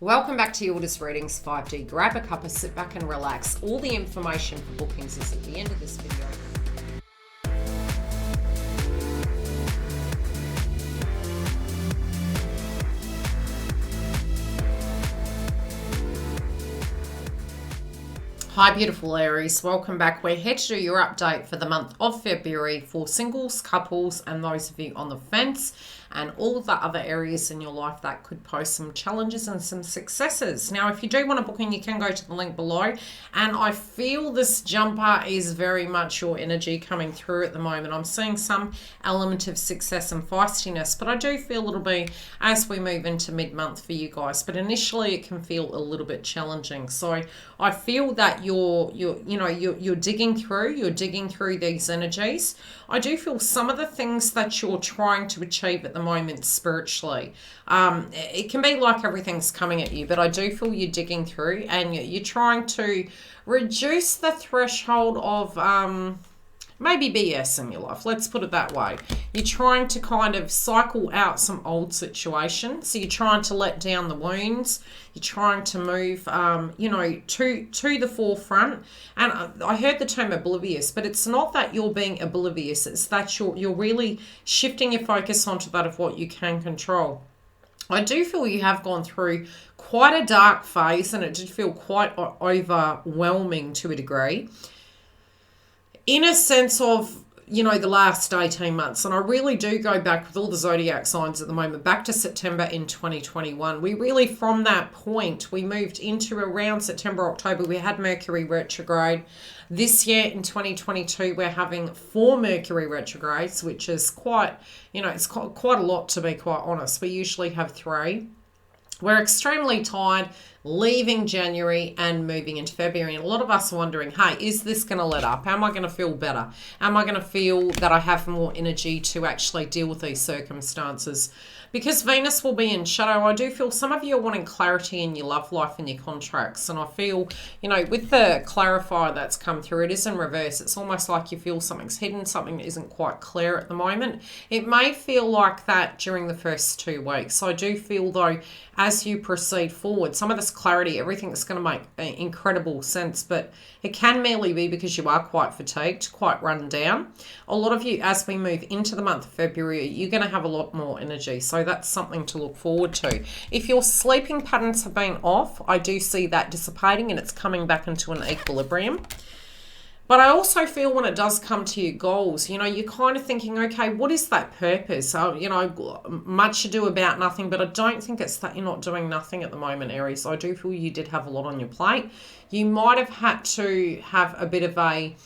Welcome back to Yildiz Readings 5D. Grab a cuppa, sit back and relax. All the information for bookings is at the end of this video. Hi beautiful Aries, welcome back. We're here to do your update for the month of February for singles, couples and those of you on the fence and all the other areas in your life that could pose some challenges and some successes. Now if you do want to book in, you can go to the link below, and I feel this jumper is very much your energy coming through at the moment. I'm seeing some element of success and feistiness, but I do feel it'll be as we move into mid-month for you guys, but initially it can feel a little bit challenging. So I feel that you're digging through these energies. I do feel some of the things that you're trying to achieve at the moment spiritually, it can be like everything's coming at you, but I do feel you're digging through and you're trying to reduce the threshold of maybe BS in your life. Let's put it that way. You're trying to kind of cycle out some old situations. So you're trying to let down the wounds. You're trying to move, to the forefront. And I heard the term oblivious, but it's not that you're being oblivious. It's that you're really shifting your focus onto that of what you can control. I do feel you have gone through quite a dark phase, and it did feel quite overwhelming to a degree, in a sense of, the last 18 months. And I really do go back with all the zodiac signs at the moment, back to September in 2021. We really, from that point, we moved into around September, October, we had Mercury retrograde. This year in 2022, we're having 4 Mercury retrogrades, which is quite, it's quite a lot, to be quite honest. We usually have 3. We're extremely tired, leaving January and moving into February. And a lot of us are wondering, hey, is this going to let up? Am I going to feel better? Am I going to feel that I have more energy to actually deal with these circumstances? Because Venus will be in shadow, I do feel some of you are wanting clarity in your love life and your contracts. And I feel, with the clarifier that's come through, it is in reverse. It's almost like you feel something's hidden, something that isn't quite clear at the moment. It may feel like that during the first 2 weeks. So I do feel, though, as you proceed forward, some of this clarity, everything that's going to make incredible sense, but it can merely be because you are quite fatigued, quite run down. A lot of you, as we move into the month of February, you're going to have a lot more energy. So that's something to look forward to. If your sleeping patterns have been off, I do see that dissipating and it's coming back into an equilibrium. But I also feel when it does come to your goals, you're kind of thinking, okay, what is that purpose? Much ado about nothing, but I don't think it's that you're not doing nothing at the moment, Aries. I do feel you did have a lot on your plate. You might have had to have a bit of a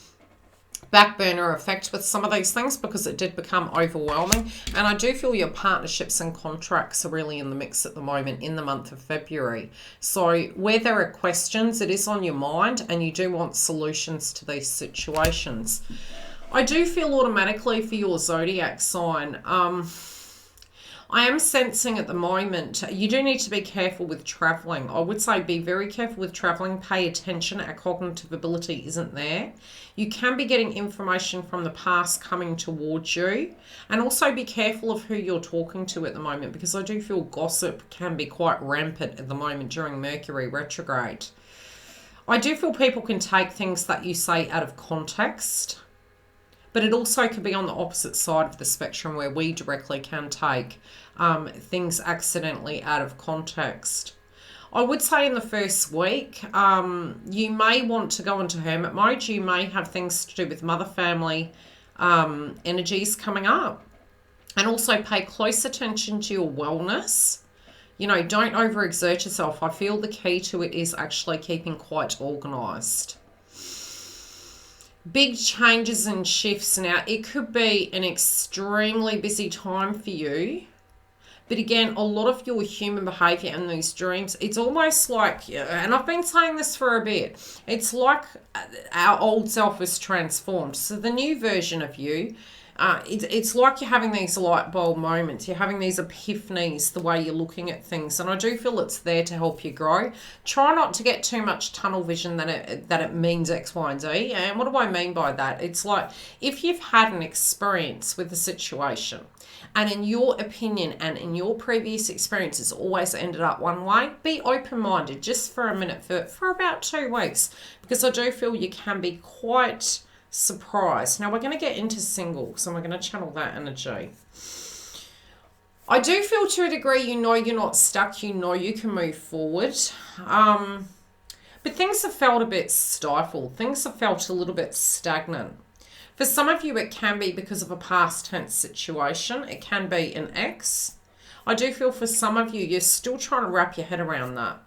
back burner effect with some of these things because it did become overwhelming. And I do feel your partnerships and contracts are really in the mix at the moment in the month of February. So where there are questions, it is on your mind and you do want solutions to these situations. I do feel automatically for your zodiac sign, I am sensing at the moment, you do need to be careful with traveling. I would say be very careful with traveling. Pay attention. Our cognitive ability isn't there. You can be getting information from the past coming towards you. And also be careful of who you're talking to at the moment, because I do feel gossip can be quite rampant at the moment during Mercury retrograde. I do feel people can take things that you say out of context. But it also could be on the opposite side of the spectrum where we directly can take things accidentally out of context. I would say in the first week, you may want to go into hermit mode. You may have things to do with mother family energies coming up. And also pay close attention to your wellness. Don't overexert yourself. I feel the key to it is actually keeping quite organised. Big changes and shifts. Now, it could be an extremely busy time for you. But again, a lot of your human behavior and these dreams, it's almost like, and I've been saying this for a bit, it's like our old self is transformed. So the new version of you, it's like you're having these light bulb moments. You're having these epiphanies, the way you're looking at things. And I do feel it's there to help you grow. Try not to get too much tunnel vision that it means X, Y, and Z. And what do I mean by that? It's like if you've had an experience with a situation and in your opinion and in your previous experience it's always ended up one way, be open-minded just for a minute, for about 2 weeks, because I do feel you can be quite surprised. Now we're going to get into singles and we're going to channel that energy. I do feel to a degree, you know you're not stuck, you know you can move forward. But things have felt a bit stifled. Things have felt a little bit stagnant. For some of you, it can be because of a past tense situation. It can be an ex. I do feel for some of you, you're still trying to wrap your head around that.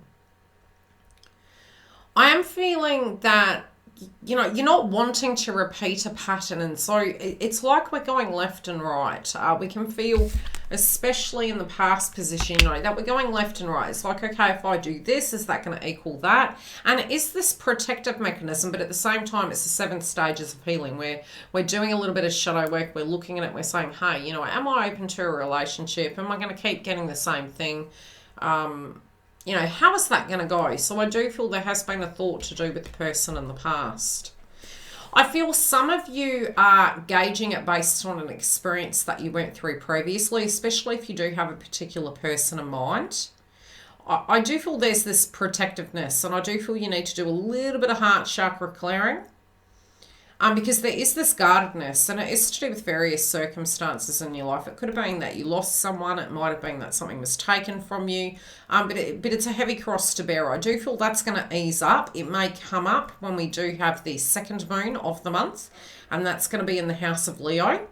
I am feeling that, you know, you're not wanting to repeat a pattern, and so it's like we're going left and right. We can feel, especially in the past position, you know, that we're going left and right. It's like, okay, if I do this, is that going to equal that? And it is this protective mechanism, but at the same time, it's the 7 stages of healing where we're doing a little bit of shadow work. We're looking at it. We're saying, hey, you know, am I open to a relationship? Am I going to keep getting the same thing? You know, how is that going to go? So I do feel there has been a thought to do with the person in the past. I feel some of you are gauging it based on an experience that you went through previously, especially if you do have a particular person in mind. I do feel there's this protectiveness, and I do feel you need to do a little bit of heart chakra clearing. Because there is this guardedness, and it is to do with various circumstances in your life. It could have been that you lost someone. It might have been that something was taken from you. But it's a heavy cross to bear. I do feel that's going to ease up. It may come up when we do have the second moon of the month, and that's going to be in the house of Leo.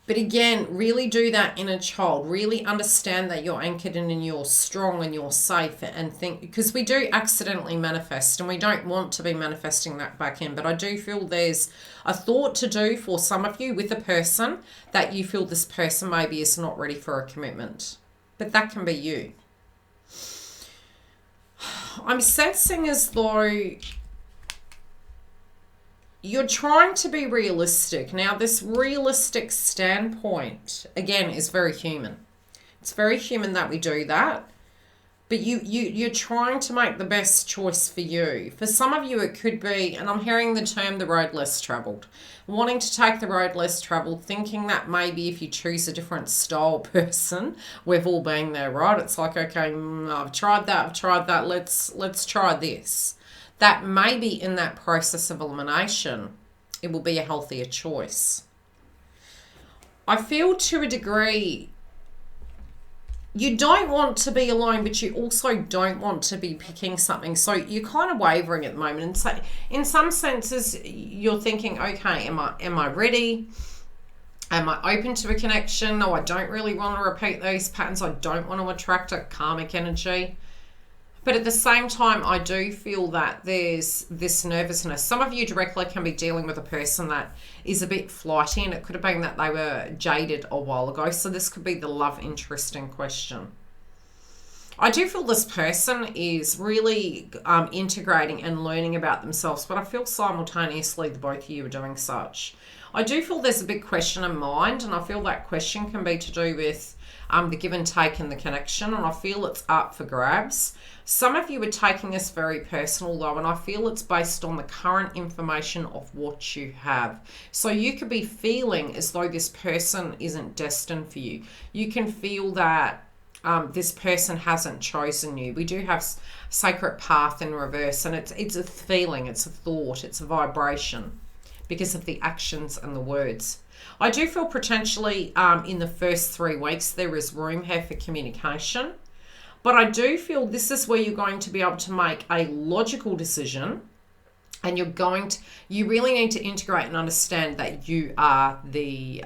But again, really do that inner child. Really understand that you're anchored in and you're strong and you're safe, and think, because we do accidentally manifest and we don't want to be manifesting that back in. But I do feel there's a thought to do for some of you with a person that you feel this person maybe is not ready for a commitment. But that can be you. I'm sensing as though you're trying to be realistic. Now, this realistic standpoint, again, is very human. It's very human that we do that. But you're trying to make the best choice for you. For some of you, it could be, and I'm hearing the term the road less traveled. Wanting to take the road less traveled, thinking that maybe if you choose a different style person, we've all been there, right? It's like, okay, I've tried that, let's try this. That maybe in that process of elimination, it will be a healthier choice. I feel to a degree, you don't want to be alone, but you also don't want to be picking something. So you're kind of wavering at the moment. And so in some senses, you're thinking, okay, am I ready? Am I open to a connection? No, I don't really want to repeat these patterns. I don't want to attract a karmic energy. But at the same time, I do feel that there's this nervousness. Some of you directly can be dealing with a person that is a bit flighty, and it could have been that they were jaded a while ago. So this could be the love interest in question. I do feel this person is really integrating and learning about themselves, but I feel simultaneously the both of you are doing such. I do feel there's a big question in mind, and I feel that question can be to do with the give and take in the connection, and I feel it's up for grabs. Some of you are taking this very personal though, and I feel it's based on the current information of what you have. So you could be feeling as though this person isn't destined for you. You can feel that this person hasn't chosen you. We do have sacred path in reverse, and it's a feeling, it's a thought, it's a vibration because of the actions and the words. I do feel potentially in the first 3 weeks there is room here for communication. But I do feel this is where you're going to be able to make a logical decision, and you really need to integrate and understand that you are the,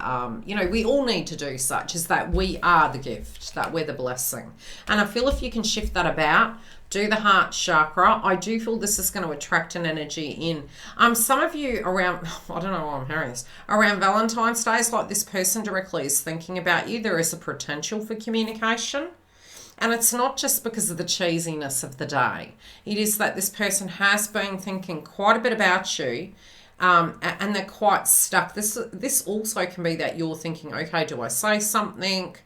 we all need to do such, is that we are the gift, that we're the blessing. And I feel if you can shift that about, do the heart chakra, I do feel this is going to attract an energy in. Some of you around, I don't know why I'm hearing this, around Valentine's Day, it's like this person directly is thinking about you. There is a potential for communication. And it's not just because of the cheesiness of the day. It is that this person has been thinking quite a bit about you, and they're quite stuck. This also can be that you're thinking, okay, do I say something?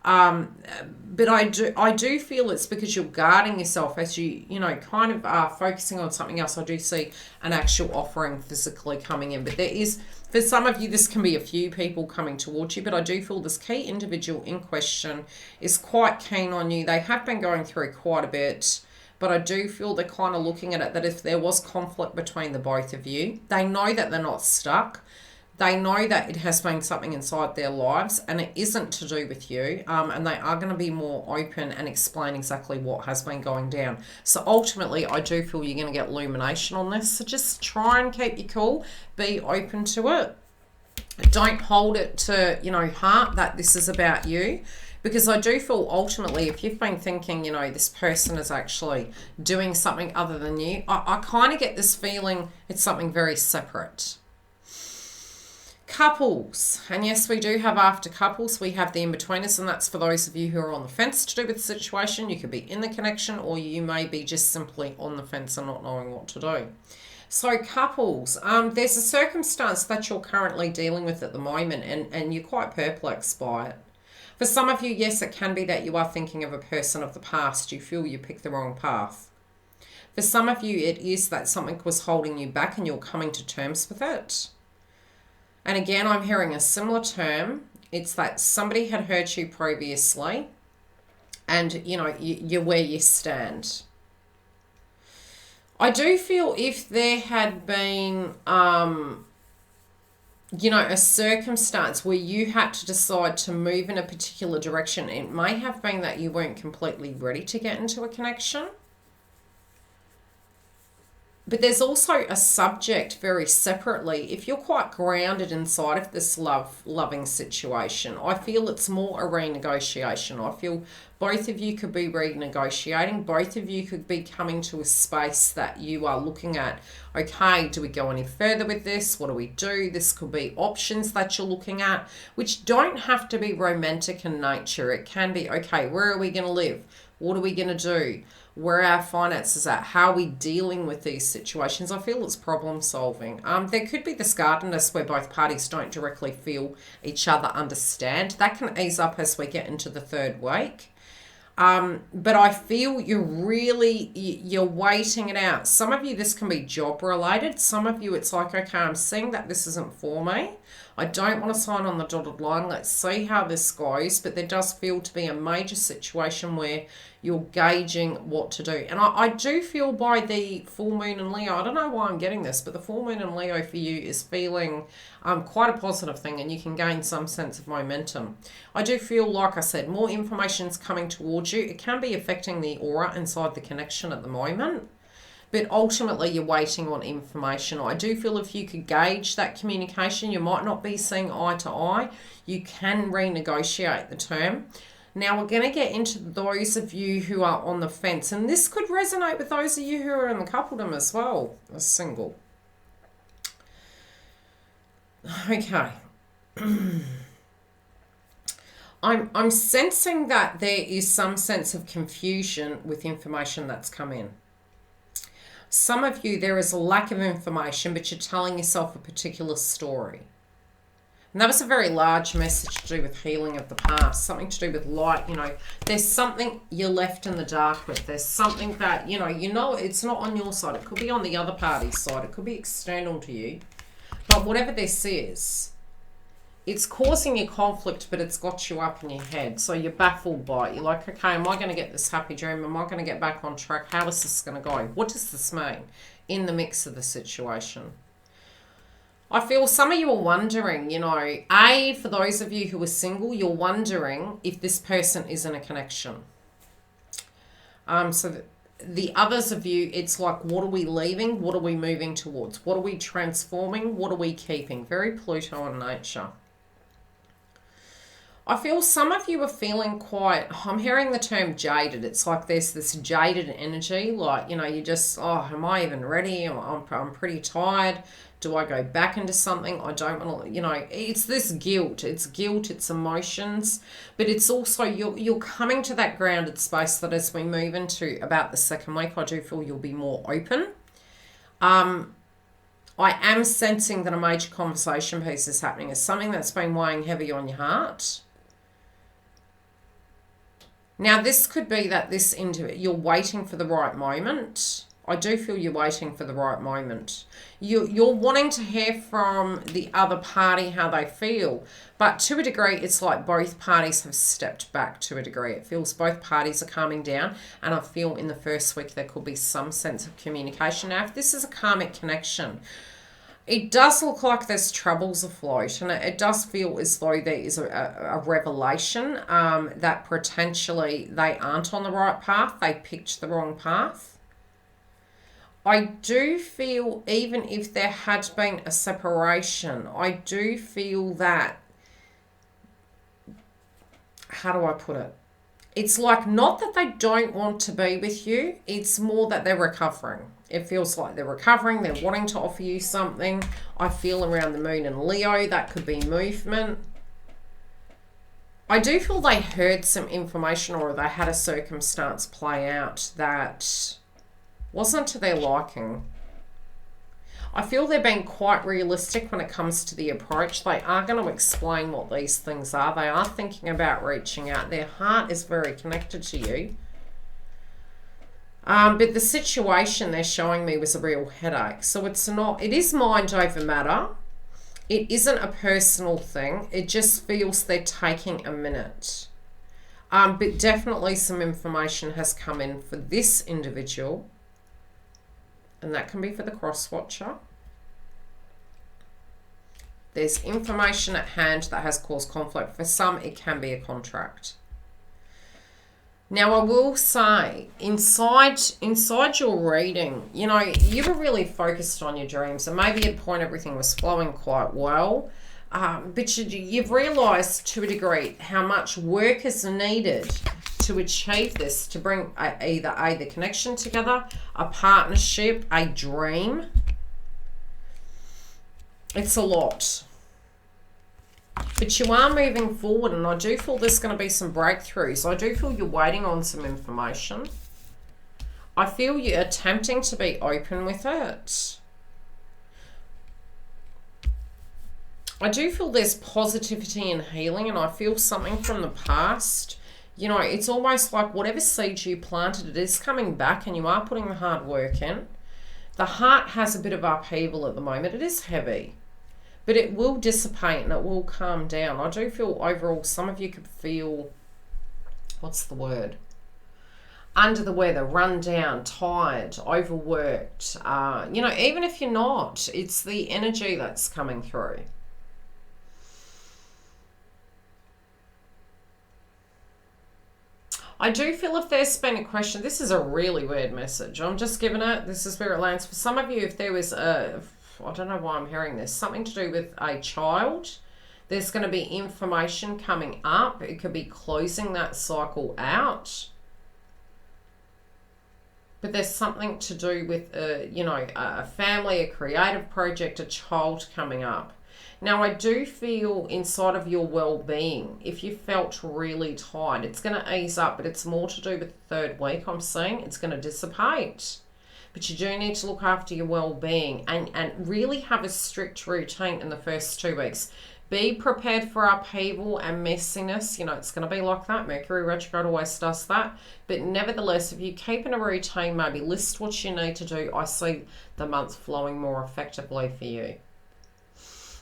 But I do feel it's because you're guarding yourself as you know, kind of are focusing on something else. I do see an actual offering physically coming in, but there is, for some of you, this can be a few people coming towards you, but I do feel this key individual in question is quite keen on you. They have been going through quite a bit, but I do feel they're kind of looking at it that if there was conflict between the both of you, they know that they're not stuck. They know that it has been something inside their lives and it isn't to do with you, and they are going to be more open and explain exactly what has been going down. So ultimately, I do feel you're going to get illumination on this. So just try and keep your cool. Be open to it. Don't hold it to, you know, heart that this is about you. Because I do feel ultimately, if you've been thinking, you know, this person is actually doing something other than you, I kind of get this feeling it's something very separate. Couples, and yes, we do have after couples, we have the in-betweeners, and that's for those of you who are on the fence to do with the situation. You could be in the connection, or you may be just simply on the fence and not knowing what to do. So couples, there's a circumstance that you're currently dealing with at the moment, and you're quite perplexed by it. For some of you, yes, it can be that you are thinking of a person of the past. You feel you picked the wrong path. For some of you, it is that something was holding you back and you're coming to terms with it. And again, I'm hearing a similar term. It's that somebody had hurt you previously and, you know, you're where you stand. I do feel if there had been, you know, a circumstance where you had to decide to move in a particular direction, it may have been that you weren't completely ready to get into a connection. But there's also a subject very separately. If you're quite grounded inside of this loving situation, I feel it's more a renegotiation. I feel both of you could be renegotiating. Both of you could be coming to a space that you are looking at, okay, do we go any further with this? What do we do? This could be options that you're looking at, which don't have to be romantic in nature. It can be, okay, where are we going to live? What are we going to do? Where are our finances at? How are we dealing with these situations? I feel it's problem solving. There could be this guardedness where both parties don't directly feel each other understand. That can ease up as we get into the third week. But I feel you're waiting it out. Some of you, this can be job related. Some of you, it's like, okay, I'm seeing that this isn't for me. I don't want to sign on the dotted line. Let's see how this goes. But there does feel to be a major situation where you're gauging what to do. And I do feel by the full moon in Leo, I don't know why I'm getting this, but the full moon in Leo for you is feeling quite a positive thing, and you can gain some sense of momentum. I do feel, like I said, more information's coming towards you. It can be affecting the aura inside the connection at the moment, but ultimately you're waiting on information. I do feel if you could gauge that communication, you might not be seeing eye to eye. You can renegotiate the term. Now we're going to get into those of you who are on the fence, and this could resonate with those of you who are in the coupledom as well, as single. Okay. I'm sensing that there is some sense of confusion with information that's come in. Some of you, there is a lack of information, but you're telling yourself a particular story. And that was a very large message to do with healing of the past, something to do with light. You know, there's something you're left in the dark with. There's something that, you know, it's not on your side. It could be on the other party's side. It could be external to you. But whatever this is, it's causing you conflict, but it's got you up in your head. So you're baffled by it. You're like, okay, am I going to get this happy dream? Am I going to get back on track? How is this going to go? What does this mean in the mix of the situation? I feel some of you are wondering, you know, for those of you who are single, you're wondering if this person is in a connection. So the others of you, it's like, what are we leaving? What are we moving towards? What are we transforming? What are we keeping? Very Pluto in nature. I feel some of you are feeling quite, I'm hearing the term jaded. It's like there's this jaded energy, like, you know, you just, am I even ready? I'm pretty tired. Do I go back into something? I don't want to, you know, it's this guilt. It's guilt, it's emotions, but it's also you're coming to that grounded space that as we move into about the second week, I do feel you'll be more open. I am sensing that a major conversation piece is happening. It's something that's been weighing heavy on your heart. Now, this could be that you're waiting for the right moment. I do feel you're waiting for the right moment. You're wanting to hear from the other party how they feel. But to a degree, it's like both parties have stepped back to a degree. It feels both parties are calming down. And I feel in the first week there could be some sense of communication. Now, if this is a karmic connection, it does look like there's troubles afloat, and it does feel as though there is a revelation that potentially they aren't on the right path. They picked the wrong path. I do feel, even if there had been a separation, I do feel that, how do I put it? It's like, not that they don't want to be with you, it's more that they're recovering. It feels like they're recovering, they're wanting to offer you something. I feel around the moon and Leo, that could be movement. I do feel they heard some information, or they had a circumstance play out that wasn't to their liking. I feel they're being quite realistic when it comes to the approach. They are going to explain what these things are. They are thinking about reaching out. Their heart is very connected to you. But the situation they're showing me was a real headache. So it is mind over matter. It isn't a personal thing. It just feels they're taking a minute. But definitely some information has come in for this individual. And that can be for the cross-watcher. There's information at hand that has caused conflict. For some, it can be a contract. Now, I will say, inside your reading, you know, you were really focused on your dreams, and maybe at a point everything was flowing quite well, but you've realised to a degree how much work is needed to achieve this, to bring either the connection together, a partnership, a dream. It's a lot. But you are moving forward, and I do feel there's going to be some breakthroughs. I do feel you're waiting on some information. I feel you're attempting to be open with it. I do feel there's positivity and healing, and I feel something from the past. You know, it's almost like whatever seeds you planted, it is coming back, and you are putting the hard work in. The heart has a bit of upheaval at the moment. It is heavy. But it will dissipate and it will calm down. I do feel overall some of you could feel, what's the word? Under the weather, run down, tired, overworked. You know, even if you're not, it's the energy that's coming through. I do feel if there's been a question, this is a really weird message. I'm just giving it, this is where it lands. For some of you, if there was I don't know why I'm hearing this, something to do with a child, there's going to be information coming up. It could be closing that cycle out. But there's something to do with, you know, a family, a creative project, a child coming up. Now, I do feel inside of your well-being, if you felt really tired, it's going to ease up, but it's more to do with the third week I'm seeing. It's going to dissipate. But you do need to look after your well-being and really have a strict routine in the first 2 weeks. Be prepared for upheaval and messiness. You know, it's going to be like that. Mercury retrograde always does that. But nevertheless, if you keep in a routine, maybe list what you need to do, I see the month flowing more effectively for you.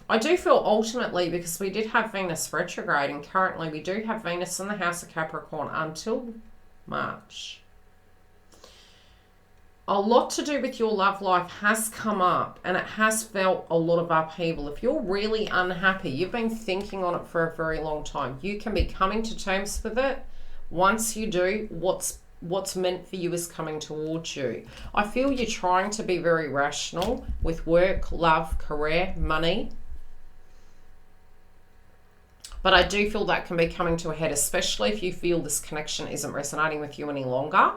I do feel ultimately, because we did have Venus retrograde, and currently we do have Venus in the house of Capricorn until March. A lot to do with your love life has come up, and it has felt a lot of upheaval. If you're really unhappy, you've been thinking on it for a very long time, you can be coming to terms with it. Once you do, what's meant for you is coming towards you. I feel you're trying to be very rational with work, love, career, money. But I do feel that can be coming to a head, especially if you feel this connection isn't resonating with you any longer.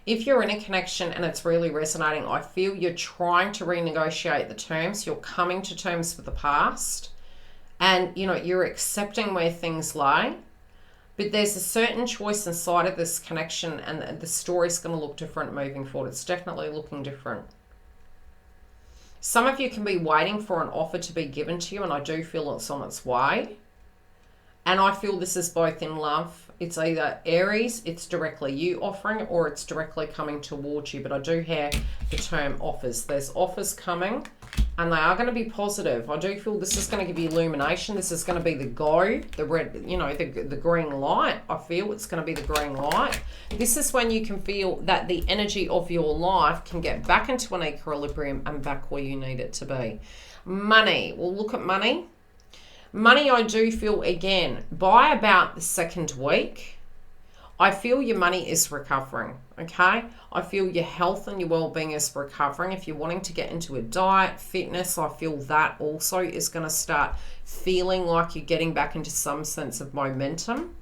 If you're in a connection and it's really resonating, I feel you're trying to renegotiate the terms. You're coming to terms with the past. And, you know, you're accepting where things lie. But there's a certain choice inside of this connection, and the story's going to look different moving forward. It's definitely looking different. Some of you can be waiting for an offer to be given to you, and I do feel it's on its way. And I feel this is both in love It's either Aries, it's directly you offering, or it's directly coming towards you. But I do hear the term offers. There's offers coming, and they are going to be positive. I do feel this is going to give you illumination. This is going to be the go, the red, you know, the green light. I feel it's going to be the green light. This is when you can feel that the energy of your life can get back into an equilibrium and back where you need it to be. Money. We'll look at money. Money, I do feel, again, by about the second week, I feel your money is recovering, okay? I feel your health and your well-being is recovering. If you're wanting to get into a diet, fitness, I feel that also is going to start feeling like you're getting back into some sense of momentum.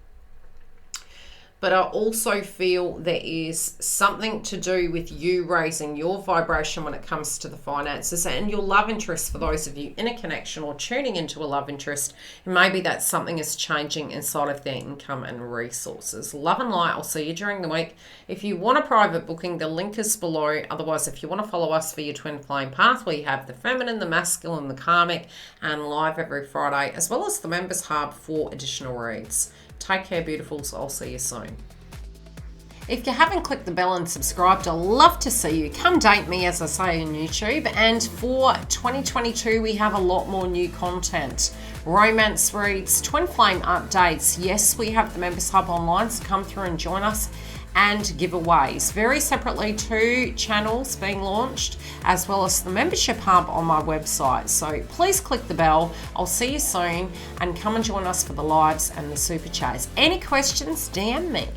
But I also feel there is something to do with you raising your vibration when it comes to the finances and your love interest. For those of you in a connection or tuning into a love interest, maybe that something is changing inside of their income and resources. Love and light. I'll see you during the week. If you want a private booking, the link is below. Otherwise, if you want to follow us for your twin flame path, where you have the feminine, the masculine, the karmic, and live every Friday, as well as the members hub for additional reads. Take care, beautifuls. I'll see you soon. If you haven't clicked the bell and subscribed, I'd love to see you. Come date me, as I say, on YouTube. And for 2022, we have a lot more new content. Romance reads, twin flame updates. Yes, we have the members hub online, so come through and join us. And giveaways. Very separately, 2 channels being launched, as well as the membership hub on my website. So please click the bell. I'll see you soon, and come and join us for the lives and the super chats. Any questions, DM me.